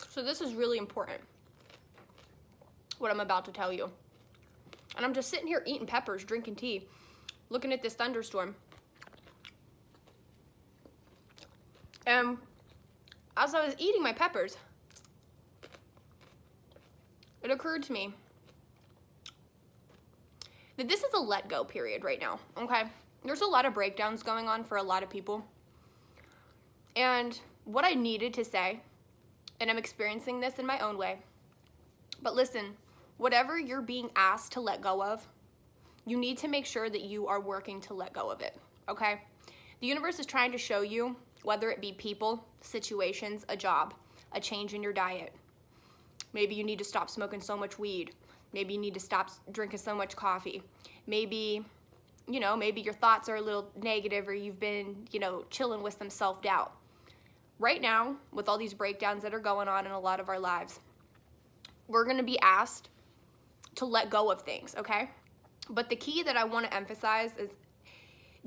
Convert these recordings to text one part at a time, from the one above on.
So this is really important, what I'm about to tell you. And I'm just sitting here eating peppers, drinking tea, looking at this thunderstorm. And as I was eating my peppers, it occurred to me that this is a let go period right now, okay? There's a lot of breakdowns going on for a lot of people. And what I needed to say, and I'm experiencing this in my own way, but listen, whatever you're being asked to let go of, you need to make sure that you are working to let go of it, okay? The universe is trying to show you, whether it be people, situations, a job, a change in your diet. Maybe you need to stop smoking so much weed. Maybe you need to stop drinking so much coffee. Maybe, you know, maybe your thoughts are a little negative, or you've been, you know, chilling with some self-doubt. Right now, with all these breakdowns that are going on in a lot of our lives, we're gonna be asked to let go of things, okay? But the key that I wanna emphasize is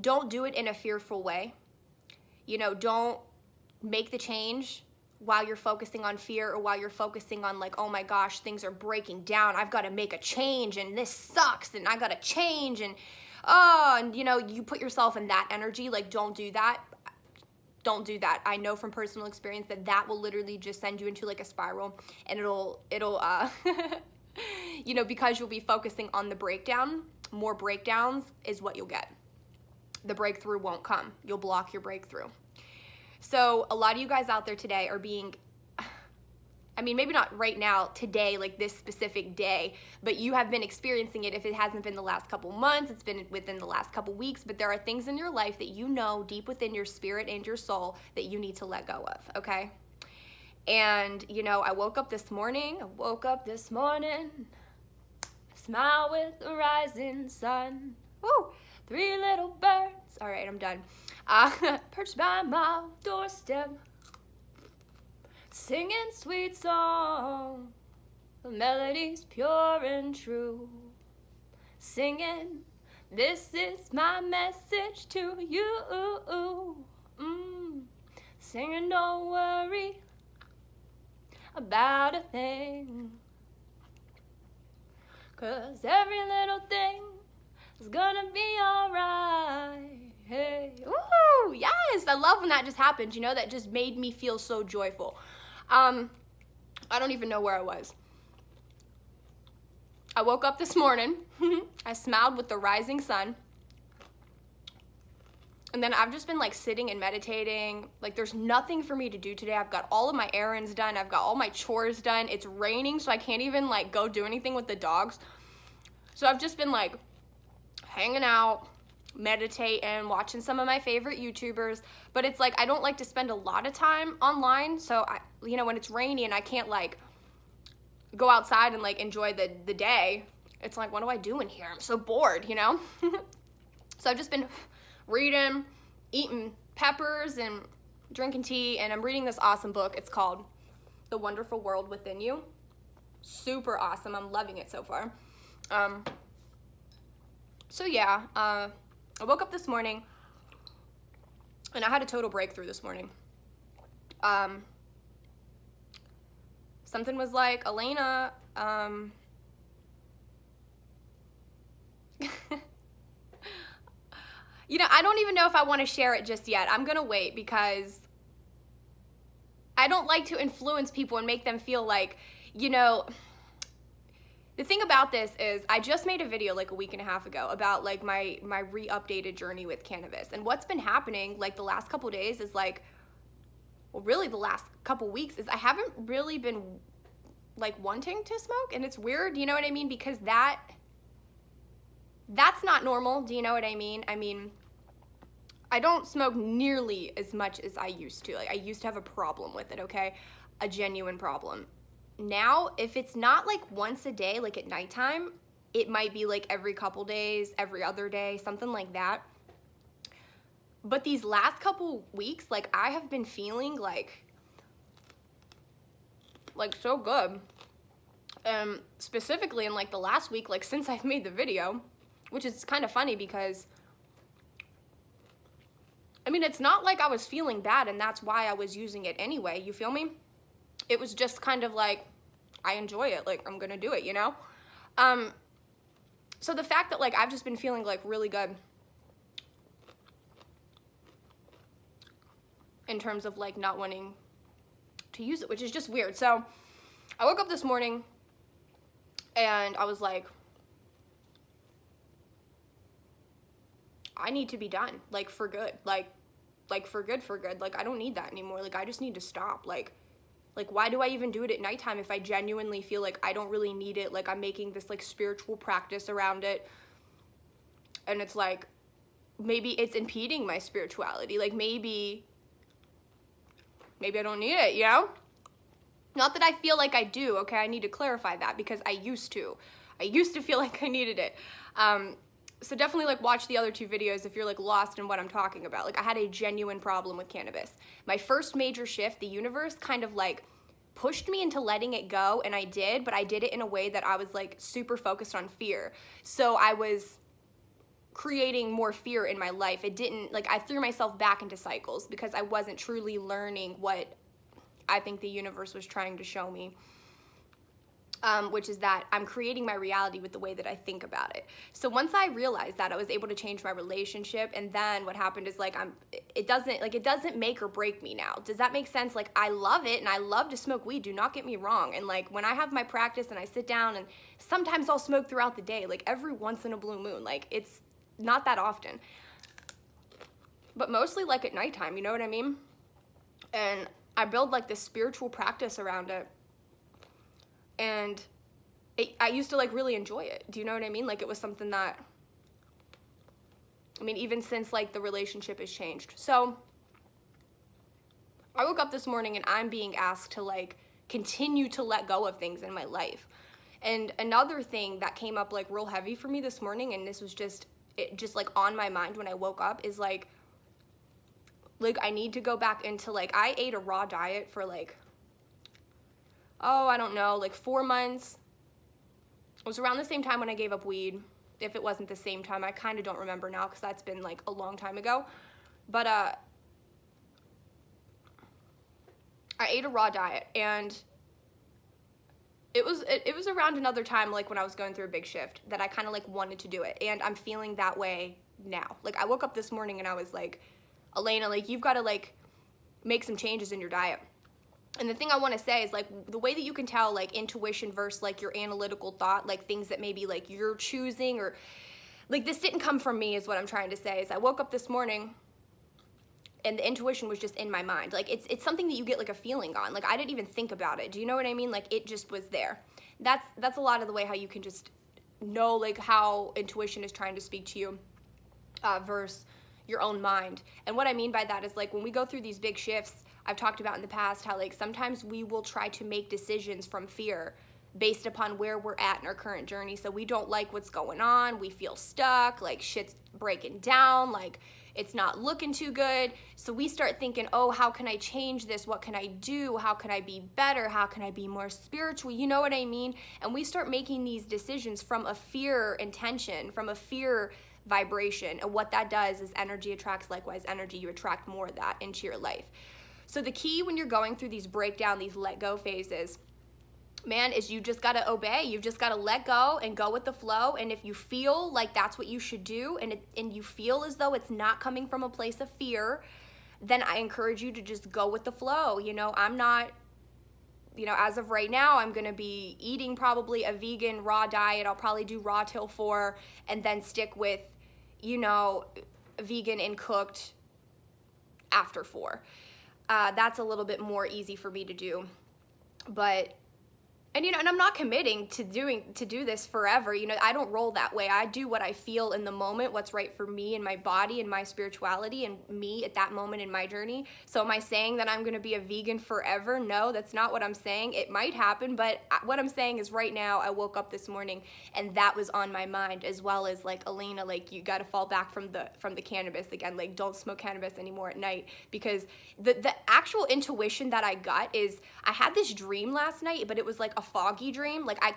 don't do it in a fearful way. You know, don't make the change while you're focusing on fear, or while you're focusing on like, oh my gosh, things are breaking down. I've got to make a change and this sucks and I got to change and, oh, and you know, you put yourself in that energy. Like, don't do that. Don't do that. I know from personal experience that that will literally just send you into like a spiral, and it'll you know, because you'll be focusing on the breakdown, more breakdowns is what you'll get. The breakthrough won't come. You'll block your breakthrough. So a lot of you guys out there today are being, I mean, maybe not right now, today, like this specific day, but you have been experiencing it. If it hasn't been the last couple months, it's been within the last couple weeks, but there are things in your life that you know deep within your spirit and your soul that you need to let go of, okay? And, you know, I woke up this morning, smile with the rising sun. Woo! 3 little birds. All right, I'm done. Perched by my doorstep, singing sweet song. The melody's pure and true. Singing, this is my message to you. Singing, don't worry about a thing, 'cause every little thing is gonna be alright. Hey, woo, yes, I love when that just happened. You know, that just made me feel so joyful. I don't even know where I was. I woke up this morning. I smiled with the rising sun. And then I've just been like sitting and meditating. Like, there's nothing for me to do today. I've got all of my errands done. I've got all my chores done. It's raining, so I can't even like go do anything with the dogs. So I've just been like hanging out, meditating, watching some of my favorite YouTubers. But it's like, I don't like to spend a lot of time online. So I, you know, when it's rainy and I can't like go outside and like enjoy the day, it's like, what do I do in here? I'm so bored, you know? So I've just been reading, eating peppers, and drinking tea, and I'm reading this awesome book. It's called The Wonderful World Within You. Super awesome. I'm loving it so far. So yeah, I woke up this morning and I had a total breakthrough this morning. Something was like, Elena, you know, I don't even know if I want to share it just yet. I'm going to wait, because I don't like to influence people and make them feel like, you know, the thing about this is I just made a video like a week and a half ago about like my re-updated journey with cannabis. And what's been happening like the last couple days is like, well, really the last couple weeks is I haven't really been like wanting to smoke. And it's weird, you know what I mean? Because that's not normal. Do you know what I mean? I mean, I don't smoke nearly as much as I used to. Like, I used to have a problem with it, okay? A genuine problem. Now, if it's not like once a day, like at nighttime, it might be like every couple days, every other day, something like that. But these last couple weeks, like, I have been feeling like so good. Specifically in like the last week, like since I've made the video, which is kind of funny because I mean, it's not like I was feeling bad and that's why I was using it anyway, you feel me? It was just kind of like, I enjoy it, like, I'm gonna do it, you know? So the fact that, like, I've just been feeling, like, really good in terms of, like, not wanting to use it, which is just weird. So I woke up this morning and I was like, I need to be done, like, for good, like for good, like, I don't need that anymore, like, I just need to stop, like, why do I even do it at nighttime if I genuinely feel like I don't really need it, like, I'm making this, like, spiritual practice around it, and it's like, maybe it's impeding my spirituality, like, maybe I don't need it, you know? Not that I feel like I do, okay, I need to clarify that, because I used to feel like I needed it. So definitely, like, watch the other 2 videos if you're, like, lost in what I'm talking about. Like, I had a genuine problem with cannabis. My first major shift, the universe kind of, like, pushed me into letting it go, and I did, but I did it in a way that I was, like, super focused on fear. So I was creating more fear in my life. It didn't, like, I threw myself back into cycles because I wasn't truly learning what I think the universe was trying to show me. Which is that I'm creating my reality with the way that I think about it. So once I realized that, I was able to change my relationship, and then what happened is, like, it doesn't make or break me now. Does that make sense? Like, I love it, and I love to smoke weed, do not get me wrong, and, like, when I have my practice and I sit down, and sometimes I'll smoke throughout the day, like, every once in a blue moon, like, it's not that often, but mostly, like, at nighttime, you know what I mean? And I build, like, this spiritual practice around it. And I used to, like, really enjoy it. Do you know what I mean? Like, it was something that, I mean, even since, like, the relationship has changed. So I woke up this morning and I'm being asked to, like, continue to let go of things in my life. And another thing that came up, like, real heavy for me this morning, and this was just like, on my mind when I woke up, is, like, I need to go back into, like, I ate a raw diet for, like, I don't know, like 4 months. It was around the same time when I gave up weed. If it wasn't the same time, I kind of don't remember now because that's been, like, a long time ago. But I ate a raw diet, and it was around another time, like, when I was going through a big shift, that I kind of, like, wanted to do it, and I'm feeling that way now. Like, I woke up this morning and I was like, Elena, like, you've got to, like, make some changes in your diet. And the thing I want to say is, like, the way that you can tell, like, intuition versus, like, your analytical thought, like, things that maybe, like, you're choosing, or, like, this didn't come from me, is what I'm trying to say, is I woke up this morning and the intuition was just in my mind. Like, it's something that you get, like, a feeling on. Like, I didn't even think about it. Do you know what I mean? Like, it just was there. That's a lot of the way how you can just know, like, how intuition is trying to speak to you versus your own mind. And what I mean by that is, like, when we go through these big shifts, I've talked about in the past how, like, sometimes we will try to make decisions from fear based upon where we're at in our current journey. So we don't like what's going on, we feel stuck, like, shit's breaking down, like, it's not looking too good. So we start thinking, oh, how can I change this? What can I do? How can I be better? How can I be more spiritual? You know what I mean? And we start making these decisions from a fear intention, from a fear vibration. And what that does is energy attracts likewise energy. You attract more of that into your life. So the key when you're going through these breakdown, these let go phases, man, is you just got to obey. You've just got to let go and go with the flow. And if you feel like that's what you should do, and you feel as though it's not coming from a place of fear, then I encourage you to just go with the flow. You know, I'm not, you know, as of right now, I'm going to be eating probably a vegan raw diet. I'll probably do raw till 4 and then stick with, you know, vegan and cooked after 4. That's a little bit more easy for me to do, but, and, you know, and I'm not committing to do this forever. You know, I don't roll that way. I do what I feel in the moment, what's right for me and my body and my spirituality and me at that moment in my journey. So am I saying that I'm going to be a vegan forever? No, that's not what I'm saying. It might happen, but what I'm saying is right now I woke up this morning and that was on my mind, as well as, like, Elena, like, you got to fall back from the cannabis again. Like, don't smoke cannabis anymore at night, because the actual intuition that I got is I had this dream last night, but it was like a foggy dream. Like, I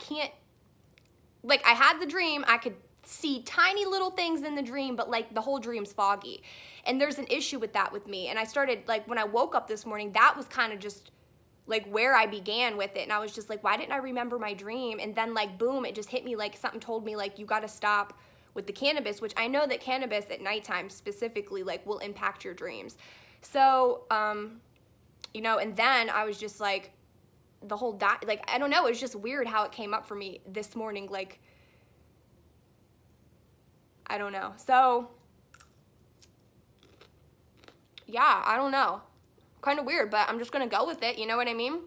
had the dream, I could see tiny little things in the dream, but like the whole dream's foggy. And there's an issue with that with me. And I started, like, when I woke up this morning, that was kind of just like where I began with it. And I was just like, why didn't I remember my dream? And then like, boom, it just hit me, like something told me like, you got to stop with the cannabis, which I know that cannabis at nighttime specifically like will impact your dreams. So, you know, and then I was just like, the whole like, I don't know, it was just weird how it came up for me this morning. Like, I don't know. So yeah, I don't know. Kind of weird, but I'm just gonna go with it. You know what I mean?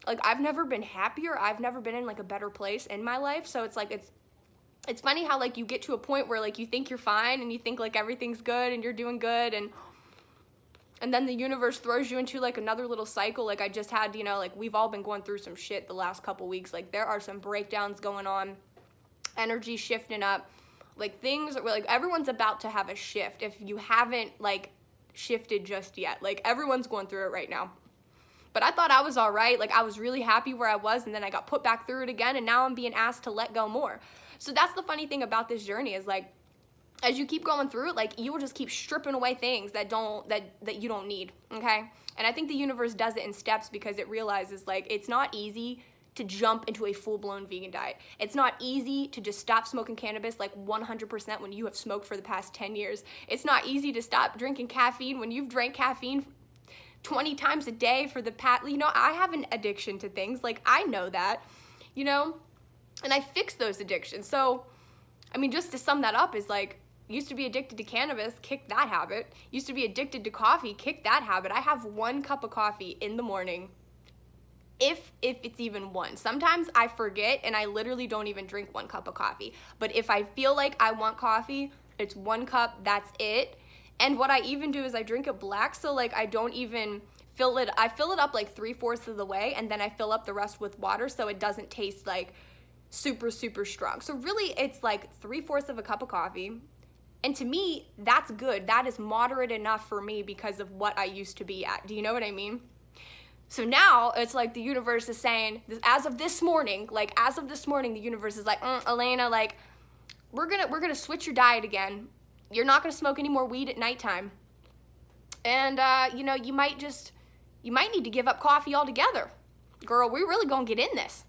Like, I've never been happier. I've never been in like a better place in my life. So it's like, it's funny how like you get to a point where like you think you're fine and you think like everything's good and you're doing good, and then the universe throws you into like another little cycle. Like I just had, you know, like we've all been going through some shit the last couple weeks. Like there are some breakdowns going on, energy shifting up, like things are like, everyone's about to have a shift if you haven't like shifted just yet. Like everyone's going through it right now. But I thought I was all right. Like I was really happy where I was, and then I got put back through it again, and now I'm being asked to let go more. So that's the funny thing about this journey is like, as you keep going through it, like you will just keep stripping away things that you don't need, okay? And I think the universe does it in steps because it realizes like it's not easy to jump into a full-blown vegan diet. It's not easy to just stop smoking cannabis like 100% when you have smoked for the past 10 years. It's not easy to stop drinking caffeine when you've drank caffeine 20 times a day for the past, you know, I have an addiction to things. Like I know that, you know, and I fixed those addictions. So, I mean, just to sum that up is like, used to be addicted to cannabis, kicked that habit. Used to be addicted to coffee, kicked that habit. I have 1 cup of coffee in the morning, if it's even one. Sometimes I forget and I literally don't even drink 1 cup of coffee. But if I feel like I want coffee, it's 1 cup, that's it. And what I even do is I drink it black, so like I don't even fill it. I fill it up like 3/4 of the way, and then I fill up the rest with water so it doesn't taste like super, super strong. So really it's like 3/4 of a cup of coffee. And to me, that's good. That is moderate enough for me because of what I used to be at. Do you know what I mean? So now it's like the universe is saying, as of this morning, the universe is like, Elena, like, we're gonna switch your diet again. You're not gonna smoke any more weed at nighttime. And, you know, you might need to give up coffee altogether. Girl, we're really gonna get in this.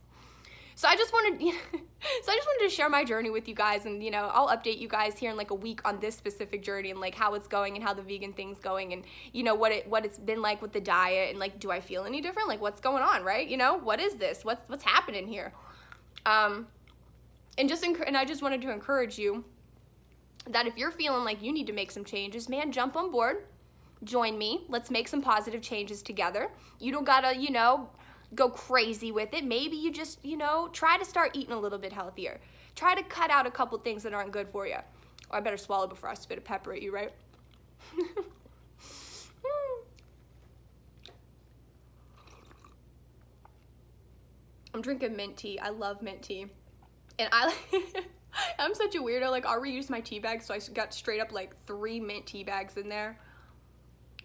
So I just wanted to share my journey with you guys, and you know, I'll update you guys here in like a week on this specific journey and like how it's going and how the vegan thing's going, and you know what it's been like with the diet, and like, do I feel any different? Like, what's going on, right? You know, what is this? What's happening here? And I just wanted to encourage you that if you're feeling like you need to make some changes, man, jump on board, join me. Let's make some positive changes together. You don't gotta, you know, go crazy with it. Maybe you just, you know, try to start eating a little bit healthier. Try to cut out a couple things that aren't good for you. Oh, I better swallow before I spit a pepper at you, right? I'm drinking mint tea. I love mint tea. And I'm such a weirdo. Like, I'll reuse my tea bags, so I got straight up like 3 mint tea bags in there.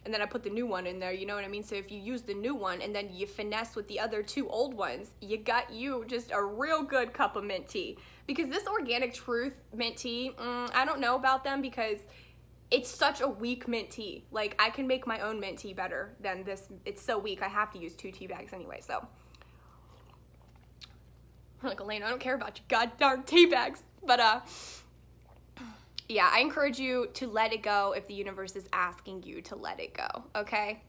And then I put the new one in there, you know what I mean? So if you use the new one and then you finesse with the other 2 old ones, you got you just a real good cup of mint tea. Because this Organic Truth mint tea, I don't know about them because it's such a weak mint tea. Like, I can make my own mint tea better than this. It's so weak, I have to use 2 tea bags anyway, so. I'm like, Elena, I don't care about your goddamn tea bags. But, yeah, I encourage you to let it go if the universe is asking you to let it go, okay?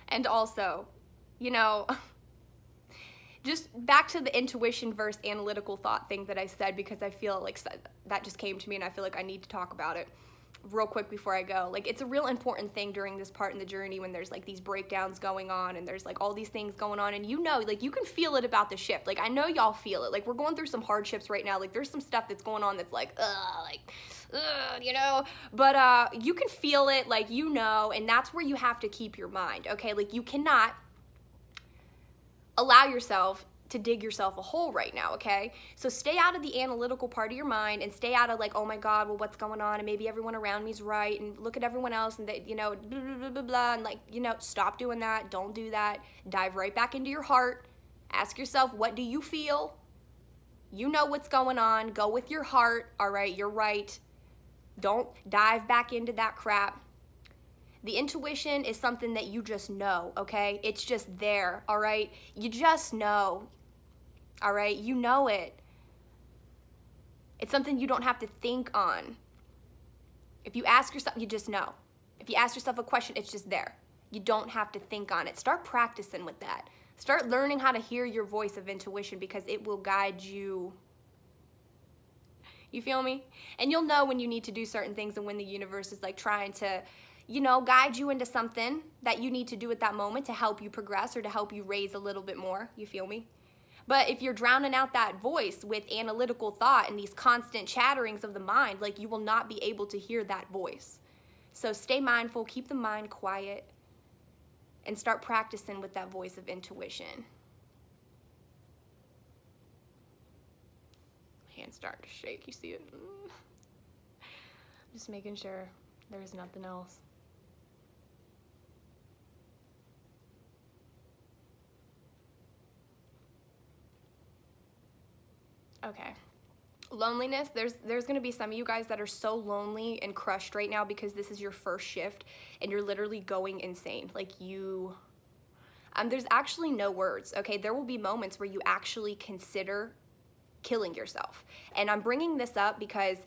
And also, you know, just back to the intuition versus analytical thought thing that I said, because I feel like that just came to me and I feel like I need to talk about it real quick before I go. Like, it's a real important thing during this part in the journey when there's like these breakdowns going on and there's like all these things going on, and you know, like, you can feel it about the shift. Like, I know y'all feel it. Like, we're going through some hardships right now. Like, there's some stuff that's going on that's like, you know, but you can feel it, like, you know, and that's where you have to keep your mind, okay? Like, you cannot allow yourself to dig yourself a hole right now, okay? So stay out of the analytical part of your mind and stay out of like, oh my God, well, what's going on? And maybe everyone around me's right, and look at everyone else and they, you know, blah, blah, blah, blah, blah, and like, you know, stop doing that. Don't do that. Dive right back into your heart. Ask yourself, what do you feel? You know what's going on. Go with your heart, all right? You're right. Don't dive back into that crap. The intuition is something that you just know, okay? It's just there, all right? You just know, all right? You know it. It's something you don't have to think on. If you ask yourself, you just know. If you ask yourself a question, it's just there. You don't have to think on it. Start practicing with that. Start learning how to hear your voice of intuition, because it will guide you. You feel me? And you'll know when you need to do certain things and when the universe is like trying to, you know, guide you into something that you need to do at that moment to help you progress or to help you raise a little bit more. You feel me? But if you're drowning out that voice with analytical thought and these constant chatterings of the mind, like, you will not be able to hear that voice. So stay mindful, keep the mind quiet, and start practicing with that voice of intuition. My hand's starting to shake, you see it? Just making sure there's nothing else. Okay. Loneliness, there's going to be some of you guys that are so lonely and crushed right now because this is your first shift and you're literally going insane. Like, you, there's actually no words, okay? There will be moments where you actually consider killing yourself. And I'm bringing this up because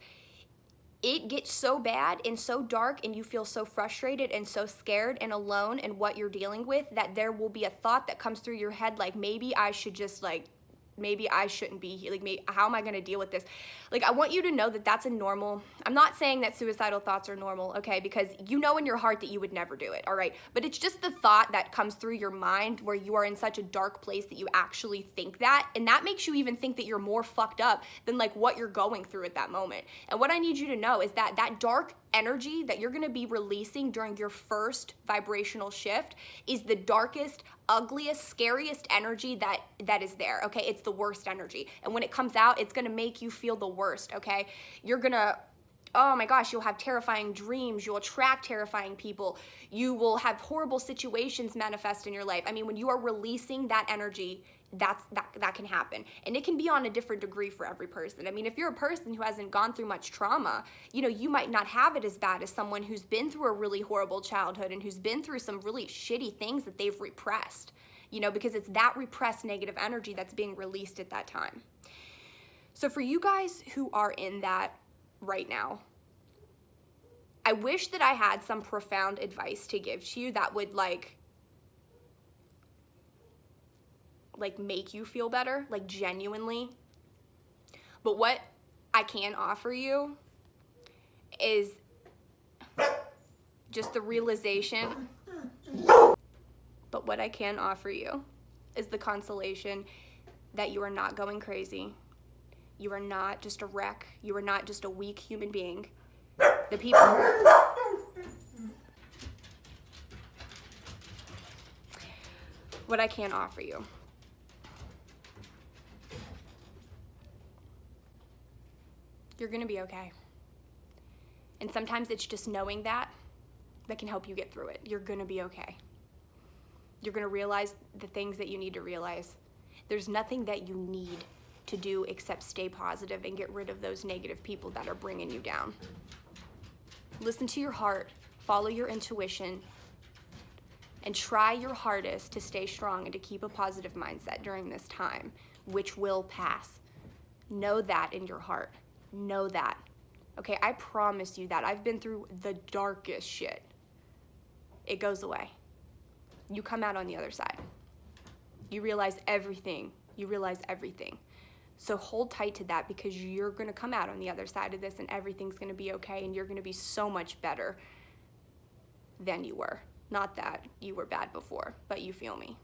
it gets so bad and so dark and you feel so frustrated and so scared and alone in what you're dealing with that there will be a thought that comes through your head like, maybe I should just, like, maybe I shouldn't be here. Like, how am I going to deal with this? Like, I want you to know that that's a normal, I'm not saying that suicidal thoughts are normal, okay? Because you know in your heart that you would never do it, all right? But it's just the thought that comes through your mind where you are in such a dark place that you actually think that. And that makes you even think that you're more fucked up than like what you're going through at that moment. And what I need you to know is that that dark energy that you're going to be releasing during your first vibrational shift is the darkest, ugliest, scariest energy that is there, okay? It's the worst energy. And when it comes out, it's going to make you feel the worst, okay? You're going to, oh my gosh, you'll have terrifying dreams. You'll attract terrifying people. You will have horrible situations manifest in your life. I mean, when you are releasing that energy, that can happen. And it can be on a different degree for every person. I mean, if you're a person who hasn't gone through much trauma, you know, you might not have it as bad as someone who's been through a really horrible childhood and who's been through some really shitty things that they've repressed, you know, because it's that repressed negative energy that's being released at that time. So for you guys who are in that right now, I wish that I had some profound advice to give to you that would like make you feel better, like genuinely. But what I can offer you is just the realization. But what I can offer you is the consolation that you are not going crazy. You are not just a wreck. You are not just a weak human being. The people... What I can offer you. You're gonna be okay. And sometimes it's just knowing that can help you get through it. You're gonna be okay. You're gonna realize the things that you need to realize. There's nothing that you need to do except stay positive and get rid of those negative people that are bringing you down. Listen to your heart, follow your intuition, and try your hardest to stay strong and to keep a positive mindset during this time, which will pass. Know that in your heart. Know that. Okay, I promise you that. I've been through the darkest shit. It goes away. You come out on the other side. You realize everything. You realize everything. So hold tight to that, because you're going to come out on the other side of this and everything's going to be okay, and you're going to be so much better than you were. Not that you were bad before, but you feel me.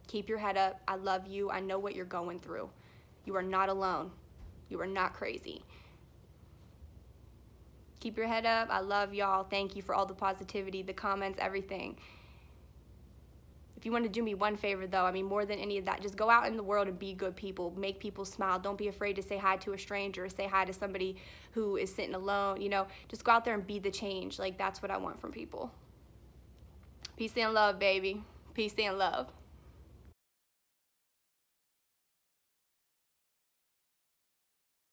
Keep your head up. I love you. I know what you're going through. You are not alone. You are not crazy. Keep your head up. I love y'all. Thank you for all the positivity, the comments, everything. If you want to do me one favor, though, I mean, more than any of that, just go out in the world and be good people. Make people smile. Don't be afraid to say hi to a stranger, say hi to somebody who is sitting alone. You know, just go out there and be the change. Like, that's what I want from people. Peace and love, baby. Peace and love.